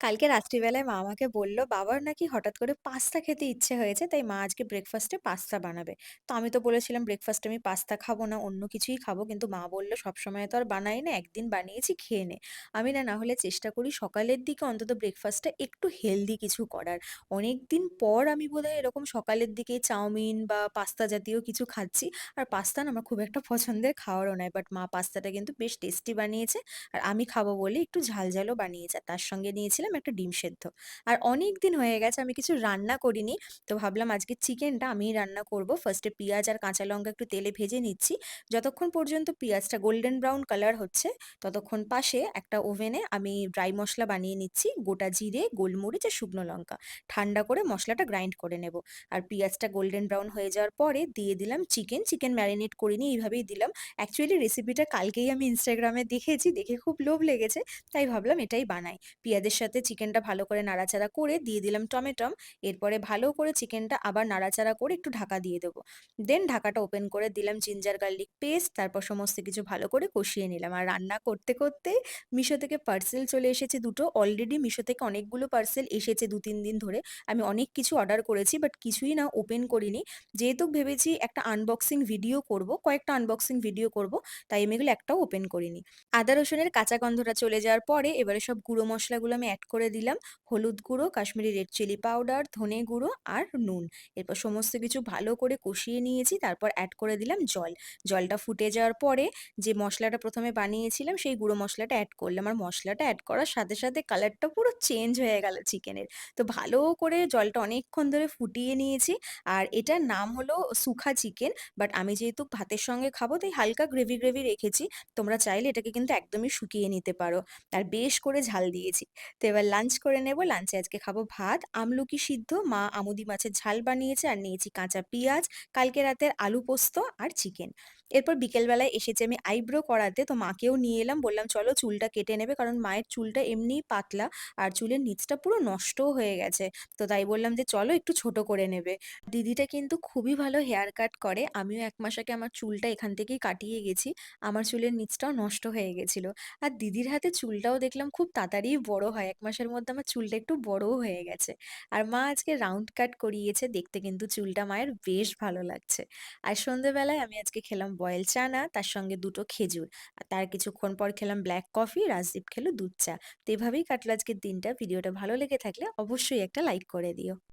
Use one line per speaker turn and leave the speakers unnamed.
কালকে রাত্রিবেলায় মা আমাকে বলল, বাবার নাকি হঠাৎ করে পাস্তা খেতে ইচ্ছে হয়েছে, তাই মা আজকে ব্রেকফাস্টে পাস্তা বানাবে। তো আমি তো বলেছিলাম ব্রেকফাস্টে আমি পাস্তা খাবো না, অন্য কিছুই খাবো। কিন্তু মা বলল, সবসময় তো আর বানাই না, একদিন বানিয়েছি খেয়ে নে। আমি না হলে চেষ্টা করি সকালের দিকে অন্তত ব্রেকফাস্টটা একটু হেলদি কিছু করার। অনেকদিন পর আমি বোধহয় এরকম সকালের দিকে চাউমিন বা পাস্তা জাতীয় কিছু খাচ্ছি। আর পাস্তা না আমার খুব একটা পছন্দের খাওয়ারও নয়। বাট মা পাস্তাটা কিন্তু বেশ টেস্টি বানিয়েছে। আর আমি খাবো বলে একটু ঝাল বানিয়েছে। আর তার সঙ্গে নিয়েছিলাম একটা ডিম সেদ্ধ। আর অনেকদিন হয়ে গেছে আমি কিছু রান্না করিনি। তো ভাবলাম আজকে চিকেনটা আমিই রান্না করব। ফার্স্টে পেঁয়াজ আর কাঁচা লঙ্কা একটু তেলে ভেজে নিচ্ছি। যতক্ষণ পর্যন্ত পেঁয়াজটা গোল্ডেন ব্রাউন কালার হচ্ছে, ততক্ষণ পাশে একটা ওভেনে আমি ড্রাই মসলা বানিয়ে নিচ্ছি। গোটা জিরে, গোলমরিচ আর শুকনো লঙ্কা। ঠান্ডা করে মসলাটা গ্রাইন্ড করে নেব। আর পেঁয়াজটা গোল্ডেন ব্রাউন হয়ে যাওয়ার পরে দিয়ে দিলাম চিকেন। চিকেন ম্যারিনেট করিনি, এইভাবেই দিলাম। অ্যাকচুয়ালি রেসিপিটা কালকেই আমি Instagram এ দেখেছি, দেখে খুব লোভ লেগেছে। তাই ভাবলাম এটাই বানাই। পেঁয়াজের সাথে চিকেনটা ভালো করে নাড়াচাড়া করে দিয়ে দিলাম টমেটম। এরপরে ভালো করে চিকেনটা আবার নাড়াচাড়া করে একটু ঢাকা দিয়ে দেবো। দেন ঢাকাটা ওপেন করে দিলাম জিঞ্জার গার্লিক পেস্ট, তারপর সমস্ত কিছু ভালো করে কষিয়ে নিলাম। আর রান্না করতে মিশো থেকে পার্সেল চলে এসেছে ২ টো। অলরেডি মিশো থেকে অনেকগুলো পার্সেল এসেছে ২-৩ দিন ধরে। আমি অনেক কিছু অর্ডার করেছি, বাট কিছুই না ওপেন করিনি। যেহেতু ভেবেছি একটা আনবক্সিং ভিডিও করব, কয়েকটা আনবক্সিং ভিডিও করব, তাই আমি এগুলো একটাও ওপেন করিনি। আদা রসুনের কাঁচা গন্ধটা চলে যাওয়ার পরে এবারে সব গুঁড়ো মসলাগুলো আমি অ্যাড করে দিলাম। হলুদ গুঁড়ো, কাশ্মীরি রেড চিলি পাউডার, ধনে গুঁড়ো আর নুন। এরপর সমস্ত কিছু ভালো করে কষিয়ে নিয়েছি। তারপর অ্যাড করে দিলাম জল। জলটা ফুটে যাওয়ার পরে যে মসলাটা ১ম এ বানিয়েছিলাম সেই গুঁড়ো মসলাটা অ্যাড করলাম। আর মসলাটা অ্যাড করার সাথে কালারটা পুরো চেঞ্জ হয়ে গেল চিকেনের। তো ভালো করে জলটা অনেকক্ষণ ধরে ফুটিয়ে নিয়েছি। আর এটার নাম হলো সুখা চিকেন। বাট আমি যেহেতু ভাতের সঙ্গে খাবো তাই হালকা গ্রেভি রেখেছি। তোমরা চাইলে এটাকে কিন্তু একদমই শুকিয়ে নিতে পারো। আর বেশ করে ঝাল দিয়েছি। তো এবার লাঞ্চ করে নেব। লাঞ্চে আজকে খাবো ভাত, আমলকি সিদ্ধ, মা আমুদি মাছের ঝাল বানিয়েছে আর নিয়েছি কাঁচা পিঁয়াজ, কালকে রাতের আলু পোস্ত আর চিকেন। এরপর বিকেলবেলায় এসেছি আমি আইব্রো করাতে, তো মাকেও নিয়ে এলাম। বললাম চলো চুলটা কেটে নেবে, কারণ মায়ের চুলটা এমনিই পাতলা আর চুলের নিচটা পুরো নষ্টও হয়ে গেছে। তো তাই বললাম যে চলো একটু ছোট করে নেবে। দিদিটা কিন্তু খুবই ভালো হেয়ার কাট করে। আমিও ১ মাস আগে আমার চুলটা এখান থেকেই কাটিয়ে গেছি। আমার চুলের নিচটাও নষ্ট হয়ে গেছিল। আর দিদির হাতে চুলটাও দেখলাম খুব তাড়াতাড়িই বড় হয়। ১ মাসের মধ্যে আমার চুলটা একটু বড়ও হয়ে গেছে। আর মা আজকে রাউন্ড কাট করিয়েছে। দেখতে কিন্তু চুলটা মায়ের বেশ ভালো লাগছে। আর সন্ধ্যেবেলায় আমি আজকে খেলাম বয়েল চানা, তার সঙ্গে ২ টো খেজুর। আর তার কিছুক্ষণ পর খেলাম ব্লাক কফি, রাজদীপ খেলো দুধ চা। তো এভাবেই কাটলো আজকের দিনটা। ভিডিওটা ভালো লেগে থাকলে অবশ্যই একটা লাইক করে দিও।